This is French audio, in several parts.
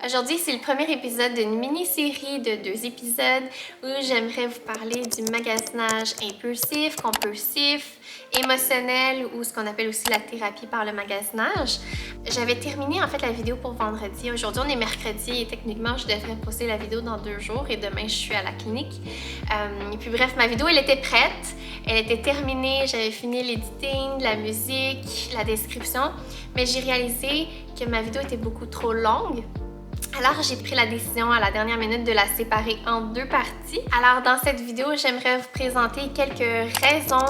Aujourd'hui, c'est le premier épisode d'une mini-série de 2 épisodes où j'aimerais vous parler du magasinage impulsif, compulsif, émotionnel ou ce qu'on appelle aussi la thérapie par le magasinage. J'avais terminé en fait la vidéo pour vendredi. Aujourd'hui, on est mercredi et techniquement, je devrais poster la vidéo dans 2 jours et demain, je suis à la clinique. Et puis bref, ma vidéo, elle était prête. Elle était terminée, j'avais fini l'editing, la musique, la description, mais j'ai réalisé que ma vidéo était beaucoup trop longue. Alors, j'ai pris la décision à la dernière minute de la séparer en 2 parties. Alors, dans cette vidéo, j'aimerais vous présenter quelques raisons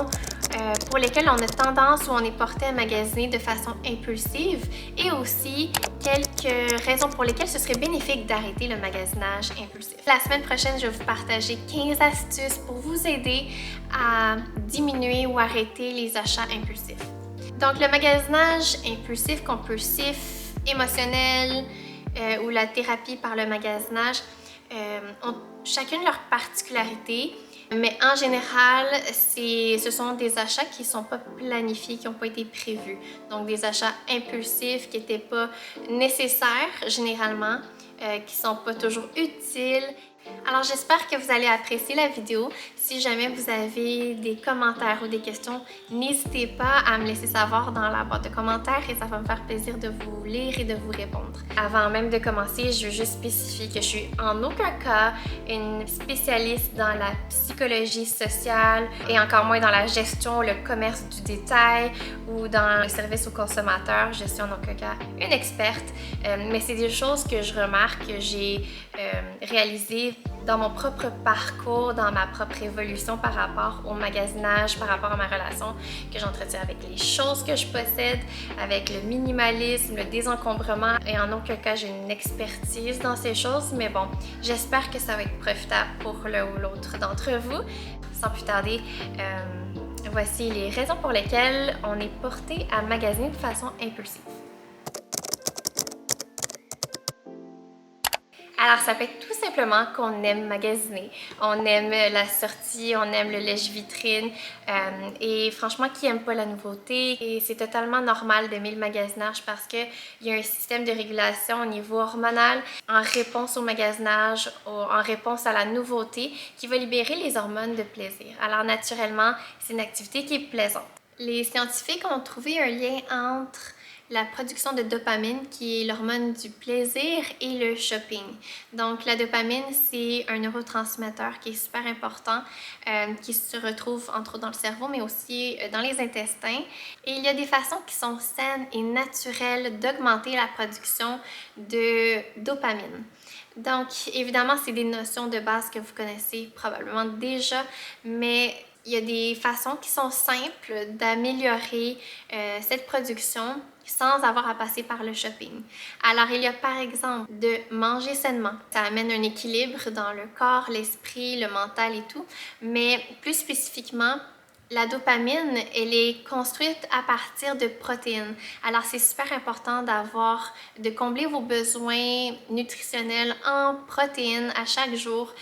pour lesquelles on a tendance ou on est porté à magasiner de façon impulsive et aussi quelques raisons pour lesquelles ce serait bénéfique d'arrêter le magasinage impulsif. La semaine prochaine, je vais vous partager 15 astuces pour vous aider à diminuer ou arrêter les achats impulsifs. Donc, le magasinage impulsif, compulsif, émotionnel, ou la thérapie par le magasinage ont chacune leur particularité, mais en général, ce sont des achats qui ne sont pas planifiés, qui n'ont pas été prévus. Donc des achats impulsifs qui n'étaient pas nécessaires généralement, qui ne sont pas toujours utiles. Alors j'espère que vous allez apprécier la vidéo. Si jamais vous avez des commentaires ou des questions, n'hésitez pas à me laisser savoir dans la boîte de commentaires et ça va me faire plaisir de vous lire et de vous répondre. Avant même de commencer, je veux juste spécifier que je suis en aucun cas une spécialiste dans la psychologie sociale et encore moins dans la gestion, le commerce du détail ou dans le service aux consommateurs. Je suis en aucun cas une experte, mais c'est des choses que je remarque, que j'ai réalisées dans mon propre parcours, dans ma propre évolution par rapport au magasinage, par rapport à ma relation que j'entretiens avec les choses que je possède, avec le minimalisme, le désencombrement et en aucun cas j'ai une expertise dans ces choses, mais bon, j'espère que ça va être profitable pour l'un ou l'autre d'entre vous. Sans plus tarder, voici les raisons pour lesquelles on est porté à magasiner de façon impulsive. Alors, ça peut être tout simplement qu'on aime magasiner. On aime la sortie, on aime le lèche-vitrine et franchement, qui aime pas la nouveauté? Et c'est totalement normal d'aimer le magasinage parce qu'il y a un système de régulation au niveau hormonal en réponse au magasinage, en réponse à la nouveauté qui va libérer les hormones de plaisir. Alors, naturellement, c'est une activité qui est plaisante. Les scientifiques ont trouvé un lien entre la production de dopamine, qui est l'hormone du plaisir, et le shopping. Donc, la dopamine, c'est un neurotransmetteur qui est super important, qui se retrouve entre autres dans le cerveau, mais aussi dans les intestins. Et il y a des façons qui sont saines et naturelles d'augmenter la production de dopamine. Donc, évidemment, c'est des notions de base que vous connaissez probablement déjà, mais il y a des façons qui sont simples d'améliorer cette production sans avoir à passer par le shopping. Alors, il y a par exemple de manger sainement. Ça amène un équilibre dans le corps, l'esprit, le mental et tout, mais plus spécifiquement, la dopamine, elle est construite à partir de protéines. Alors, c'est super important de combler vos besoins nutritionnels en protéines à chaque jour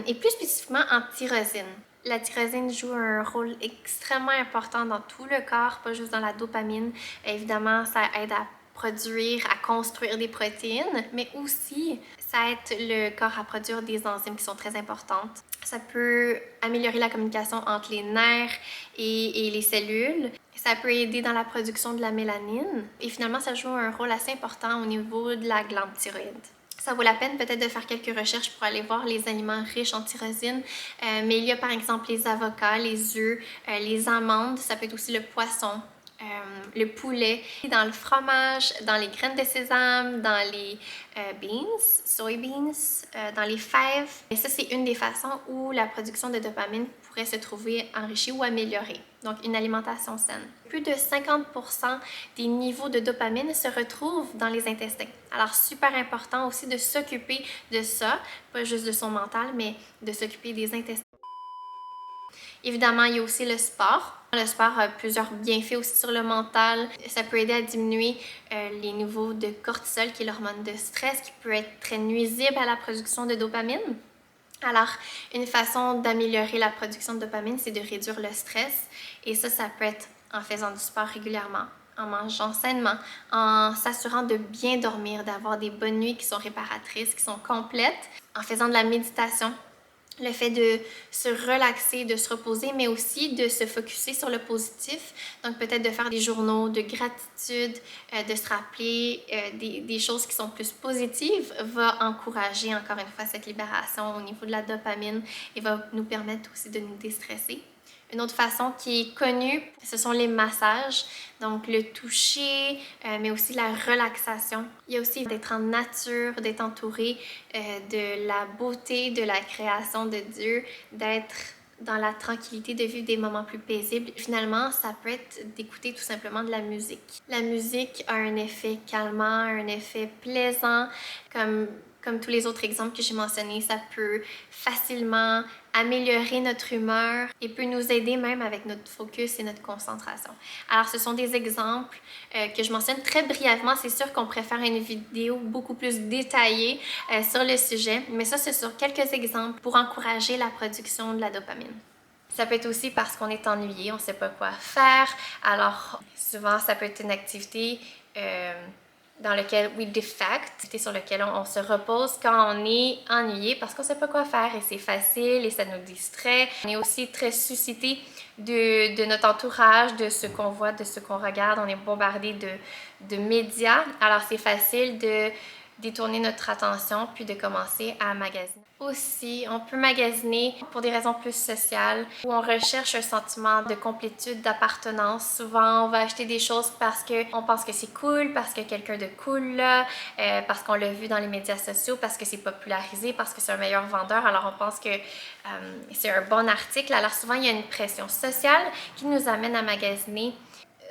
et plus spécifiquement en tyrosine. La tyrosine joue un rôle extrêmement important dans tout le corps, pas juste dans la dopamine. Évidemment, ça aide à produire, à construire des protéines, mais aussi ça aide le corps à produire des enzymes qui sont très importantes. Ça peut améliorer la communication entre les nerfs et les cellules. Ça peut aider dans la production de la mélanine. Et finalement, ça joue un rôle assez important au niveau de la glande thyroïde. Ça vaut la peine peut-être de faire quelques recherches pour aller voir les aliments riches en tyrosine. Mais il y a par exemple les avocats, les œufs, les amandes, ça peut être aussi le poisson. Le poulet, dans le fromage, dans les graines de sésame, dans les soybeans, dans les fèves. Et ça, c'est une des façons où la production de dopamine pourrait se trouver enrichie ou améliorée. Donc, une alimentation saine. Plus de 50% des niveaux de dopamine se retrouvent dans les intestins. Alors, super important aussi de s'occuper de ça, pas juste de son mental, mais de s'occuper des intestins. Évidemment, il y a aussi le sport. Le sport a plusieurs bienfaits aussi sur le mental. Ça peut aider à diminuer les niveaux de cortisol, qui est l'hormone de stress, qui peut être très nuisible à la production de dopamine. Alors, une façon d'améliorer la production de dopamine, c'est de réduire le stress. Et ça peut être en faisant du sport régulièrement. en mangeant sainement, en s'assurant de bien dormir, d'avoir des bonnes nuits qui sont réparatrices, qui sont complètes, en faisant de la méditation. Le fait de se relaxer, de se reposer, mais aussi de se focusser sur le positif. Donc peut-être de faire des journaux de gratitude, de se rappeler des choses qui sont plus positives, va encourager encore une fois cette libération au niveau de la dopamine et va nous permettre aussi de nous déstresser. Une autre façon qui est connue, ce sont les massages, donc le toucher, mais aussi la relaxation. Il y a aussi d'être en nature, d'être entouré de la beauté, de la création de Dieu, d'être dans la tranquillité, de vivre des moments plus paisibles. Finalement, ça peut être d'écouter tout simplement de la musique. La musique a un effet calmant, un effet plaisant, comme tous les autres exemples que j'ai mentionnés, ça peut facilement améliorer notre humeur et peut nous aider même avec notre focus et notre concentration. Alors, ce sont des exemples que je mentionne très brièvement. C'est sûr qu'on préfère une vidéo beaucoup plus détaillée sur le sujet, mais ça, c'est sur quelques exemples pour encourager la production de la dopamine. Ça peut être aussi parce qu'on est ennuyé, on ne sait pas quoi faire. Alors, souvent, ça peut être une activité dans lequel we defect, sur lequel on se repose quand on est ennuyé parce qu'on ne sait pas quoi faire et c'est facile et ça nous distrait. On est aussi très suscité de notre entourage, de ce qu'on voit, de ce qu'on regarde. On est bombardé de médias. Alors c'est facile de détourner notre attention puis de commencer à magasiner. Aussi, on peut magasiner pour des raisons plus sociales où on recherche un sentiment de complétude, d'appartenance. Souvent, on va acheter des choses parce qu'on pense que c'est cool, parce que quelqu'un de cool là, parce qu'on l'a vu dans les médias sociaux, parce que c'est popularisé, parce que c'est un meilleur vendeur. Alors, on pense que c'est un bon article. Alors, souvent, il y a une pression sociale qui nous amène à magasiner,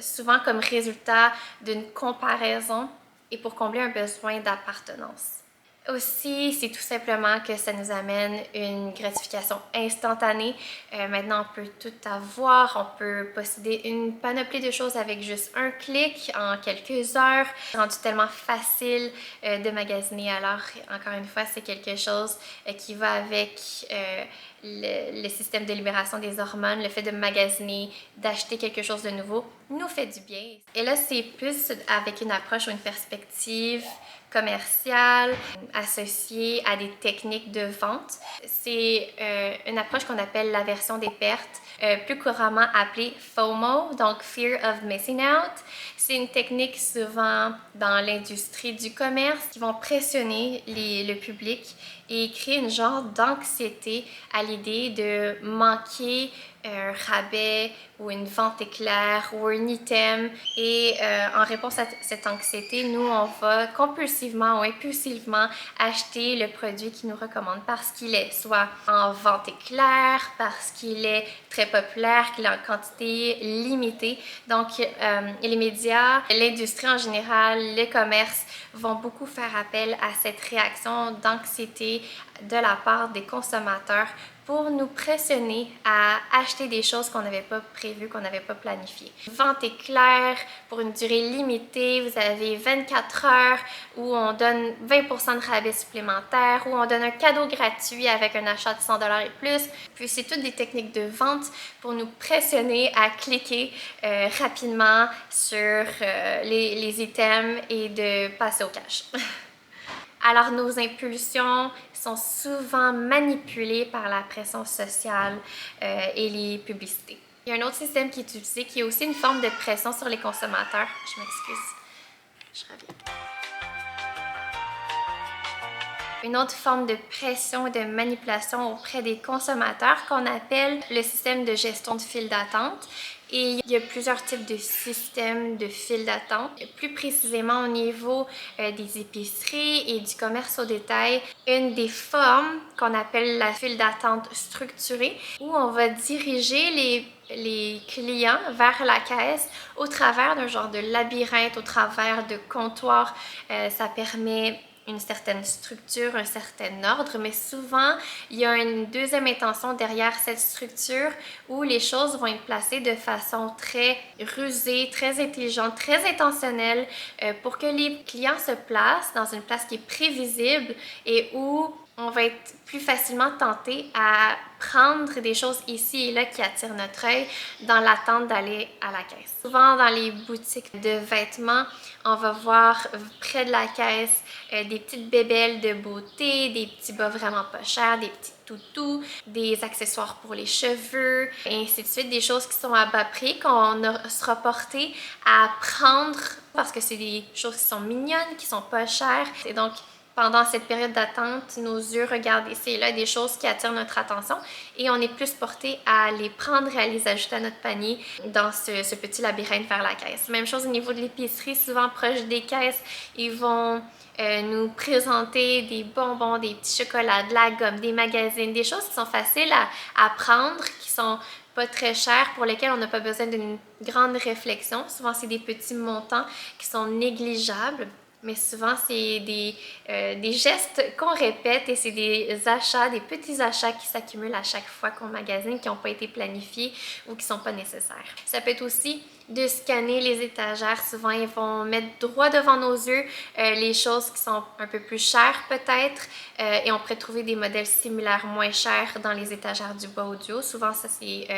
souvent comme résultat d'une comparaison et pour combler un besoin d'appartenance. Aussi, c'est tout simplement que ça nous amène une gratification instantanée. Maintenant, on peut tout avoir. On peut posséder une panoplie de choses avec juste un clic en quelques heures. C'est rendu tellement facile de magasiner. Alors, encore une fois, c'est quelque chose qui va avec le système de libération des hormones. Le fait de magasiner, d'acheter quelque chose de nouveau nous fait du bien. Et là, c'est plus avec une approche ou une perspective commerciale associée à des techniques de vente. C'est une approche qu'on appelle l'aversion des pertes, plus couramment appelée FOMO, donc Fear of Missing Out. C'est une technique souvent dans l'industrie du commerce qui vont pressionner le public et créer une genre d'anxiété à l'idée de manquer un rabais ou une vente éclair ou un item. Et en réponse à cette anxiété, nous, on va compulsivement ou impulsivement acheter le produit qu'ils nous recommandent parce qu'il est soit en vente éclair, parce qu'il est très populaire, qu'il est en quantité limitée. Donc, les médias, l'industrie en général, les commerces vont beaucoup faire appel à cette réaction d'anxiété de la part des consommateurs pour nous pressionner à acheter des choses qu'on n'avait pas prévues, qu'on n'avait pas planifiées. Vente éclair pour une durée limitée, vous avez 24 heures où on donne 20% de rabais supplémentaire, où on donne un cadeau gratuit avec un achat de 100$ et plus. Puis c'est toutes des techniques de vente pour nous pressionner à cliquer rapidement sur les items et de passer au cash. Alors, nos impulsions sont souvent manipulées par la pression sociale et les publicités. Il y a un autre système qui est utilisé qui est aussi une forme de pression sur les consommateurs. Je m'excuse, je reviens. Une autre forme de pression et de manipulation auprès des consommateurs qu'on appelle le système de gestion de file d'attente. Et il y a plusieurs types de systèmes de file d'attente. Plus précisément au niveau des épiceries et du commerce au détail, une des formes qu'on appelle la file d'attente structurée, où on va diriger les clients vers la caisse au travers d'un genre de labyrinthe, au travers de comptoirs. Ça permet une certaine structure, un certain ordre, mais souvent, il y a une deuxième intention derrière cette structure où les choses vont être placées de façon très rusée, très intelligente, très intentionnelle pour que les clients se placent dans une place qui est prévisible et où on va être plus facilement tenté à prendre des choses ici et là qui attirent notre œil dans l'attente d'aller à la caisse. Souvent dans les boutiques de vêtements, on va voir près de la caisse des petites bébelles de beauté, des petits bas vraiment pas chers, des petits toutous, des accessoires pour les cheveux, et ainsi de suite, des choses qui sont à bas prix qu'on sera porté à prendre parce que c'est des choses qui sont mignonnes, qui sont pas chères. Et donc, pendant cette période d'attente, nos yeux regardent ici et là des choses qui attirent notre attention et on est plus porté à les prendre et à les ajouter à notre panier dans ce petit labyrinthe vers la caisse. Même chose au niveau de l'épicerie, souvent proche des caisses, ils vont nous présenter des bonbons, des petits chocolats, de la gomme, des magazines, des choses qui sont faciles à prendre, qui sont pas très chères, pour lesquelles on n'a pas besoin d'une grande réflexion. Souvent, c'est des petits montants qui sont négligeables. Mais souvent, c'est des gestes qu'on répète et c'est des achats, des petits achats qui s'accumulent à chaque fois qu'on magasine, qui n'ont pas été planifiés ou qui ne sont pas nécessaires. Ça peut être aussi de scanner les étagères. Souvent, ils vont mettre droit devant nos yeux les choses qui sont un peu plus chères peut-être et on pourrait trouver des modèles similaires moins chers dans les étagères du bas ou du haut. Souvent, ça, c'est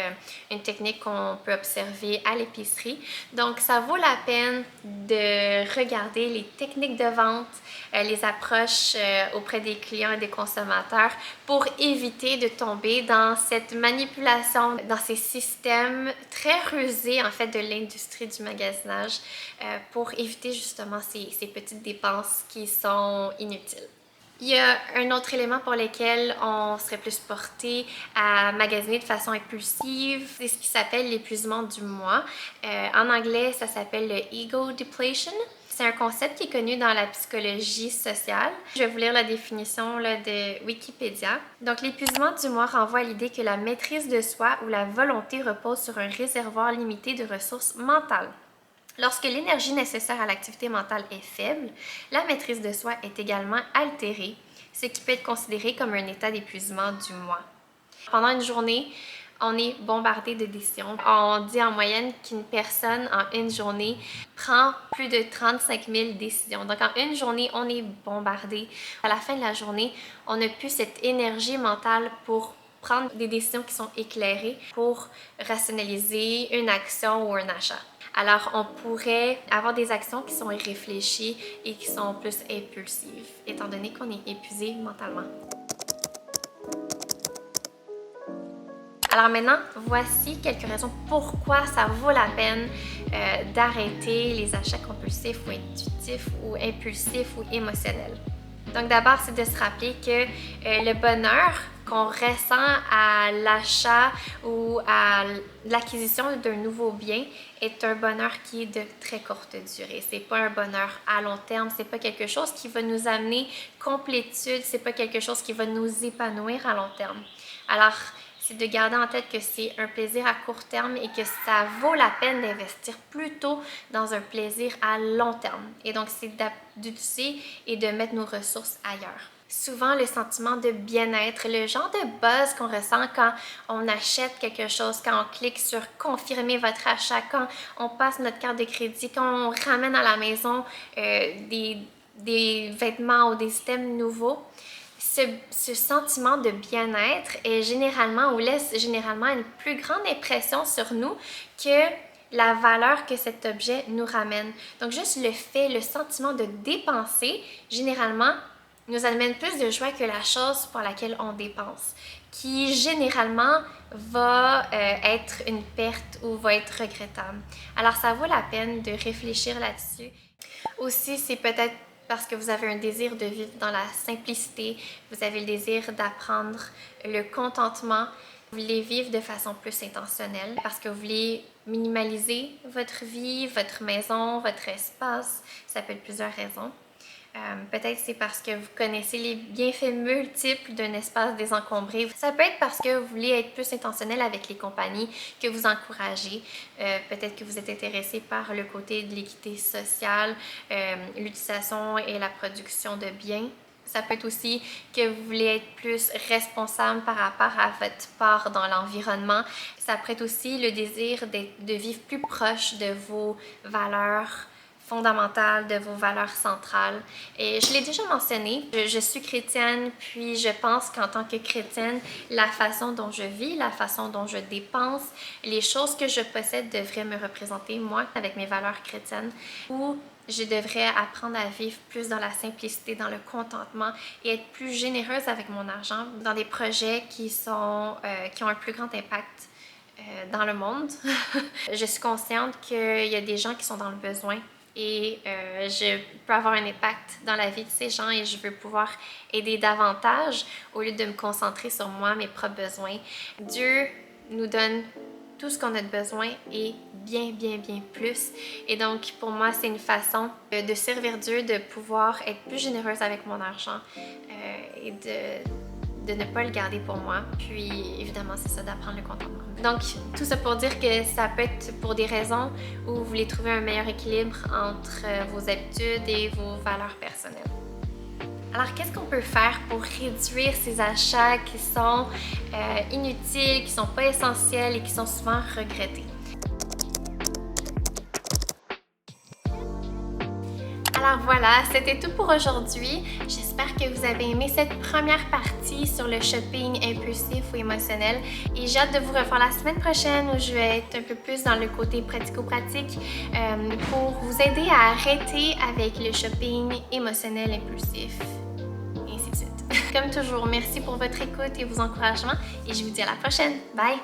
une technique qu'on peut observer à l'épicerie. Donc, ça vaut la peine de regarder les techniques de vente, les approches auprès des clients et des consommateurs pour éviter de tomber dans cette manipulation, dans ces systèmes très rusés en fait de l'industrie du magasinage pour éviter justement ces petites dépenses qui sont inutiles. Il y a un autre élément pour lequel on serait plus porté à magasiner de façon impulsive, c'est ce qui s'appelle l'épuisement du moi. En anglais, ça s'appelle le ego depletion. C'est un concept qui est connu dans la psychologie sociale. Je vais vous lire la définition de Wikipédia. Donc, l'épuisement du moi renvoie à l'idée que la maîtrise de soi ou la volonté repose sur un réservoir limité de ressources mentales. Lorsque l'énergie nécessaire à l'activité mentale est faible, la maîtrise de soi est également altérée, ce qui peut être considéré comme un état d'épuisement du moi. Pendant une journée, on est bombardé de décisions. On dit en moyenne qu'une personne, en une journée, prend plus de 35 000 décisions. Donc, en une journée, on est bombardé. À la fin de la journée, on n'a plus cette énergie mentale pour prendre des décisions qui sont éclairées pour rationaliser une action ou un achat. Alors, on pourrait avoir des actions qui sont irréfléchies et qui sont plus impulsives, étant donné qu'on est épuisé mentalement. Alors maintenant, voici quelques raisons pourquoi ça vaut la peine d'arrêter les achats compulsifs ou intuitifs ou impulsifs ou émotionnels. Donc d'abord, c'est de se rappeler que le bonheur qu'on ressent à l'achat ou à l'acquisition d'un nouveau bien est un bonheur qui est de très courte durée. C'est pas un bonheur à long terme, c'est pas quelque chose qui va nous amener complétude, c'est pas quelque chose qui va nous épanouir à long terme. Alors, c'est de garder en tête que c'est un plaisir à court terme et que ça vaut la peine d'investir plutôt dans un plaisir à long terme. Et donc, c'est d'utiliser et de mettre nos ressources ailleurs. Souvent, le sentiment de bien-être, le genre de buzz qu'on ressent quand on achète quelque chose, quand on clique sur « Confirmer votre achat », quand on passe notre carte de crédit, quand on ramène à la maison des vêtements ou des items nouveaux, ce sentiment de bien-être est généralement ou laisse généralement une plus grande impression sur nous que la valeur que cet objet nous ramène. Donc juste le fait, le sentiment de dépenser, généralement, nous amène plus de joie que la chose pour laquelle on dépense, qui généralement va être une perte ou va être regrettable. Alors ça vaut la peine de réfléchir là-dessus. Aussi, c'est peut-être parce que vous avez un désir de vivre dans la simplicité, vous avez le désir d'apprendre le contentement, vous voulez vivre de façon plus intentionnelle parce que vous voulez minimaliser votre vie, votre maison, votre espace. Ça peut être plusieurs raisons. Peut-être c'est parce que vous connaissez les bienfaits multiples d'un espace désencombré. Ça peut être parce que vous voulez être plus intentionnel avec les compagnies que vous encouragez. Peut-être que vous êtes intéressé par le côté de l'équité sociale, l'utilisation et la production de biens. Ça peut être aussi que vous voulez être plus responsable par rapport à votre part dans l'environnement. Ça peut être aussi le désir de vivre plus proche de vos valeurs fondamentales, de vos valeurs centrales. Et je l'ai déjà mentionné, je suis chrétienne, puis je pense qu'en tant que chrétienne, la façon dont je vis, la façon dont je dépense, les choses que je possède devraient me représenter, moi, avec mes valeurs chrétiennes, ou je devrais apprendre à vivre plus dans la simplicité, dans le contentement et être plus généreuse avec mon argent dans des projets qui ont un plus grand impact dans le monde. Je suis consciente qu'il y a des gens qui sont dans le besoin et je peux avoir un impact dans la vie de ces gens et je veux pouvoir aider davantage au lieu de me concentrer sur moi, mes propres besoins. Dieu nous donne tout ce qu'on a de besoin et bien plus. Et donc, pour moi, c'est une façon de servir Dieu, de pouvoir être plus généreuse avec mon argent et de ne pas le garder pour moi. Puis, évidemment, c'est ça, d'apprendre le contentement. Donc, tout ça pour dire que ça peut être pour des raisons où vous voulez trouver un meilleur équilibre entre vos habitudes et vos valeurs personnelles. Alors, qu'est-ce qu'on peut faire pour réduire ces achats qui sont inutiles, qui ne sont pas essentiels et qui sont souvent regrettés? Alors voilà, c'était tout pour aujourd'hui. J'espère que vous avez aimé cette première partie sur le shopping impulsif ou émotionnel et j'ai hâte de vous revoir la semaine prochaine où je vais être un peu plus dans le côté pratico-pratique pour vous aider à arrêter avec le shopping émotionnel impulsif et ainsi de suite. Comme toujours, merci pour votre écoute et vos encouragements et je vous dis à la prochaine. Bye!